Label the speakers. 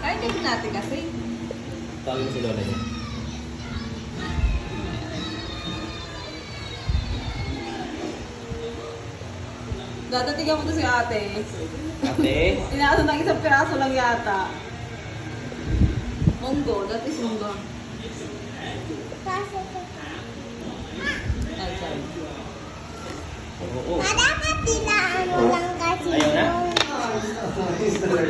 Speaker 1: Kahit din natin kasi.
Speaker 2: Tawagin mo si Lola niya.
Speaker 1: Dadatigan mo to si ate.
Speaker 2: Ate?
Speaker 1: Inaso ng isang piraso lang yata. Munggo, that is munggo. Ay, sorry.
Speaker 2: Oo.
Speaker 3: Dapat tinaano lang kasi
Speaker 2: Ayaw na?
Speaker 3: yung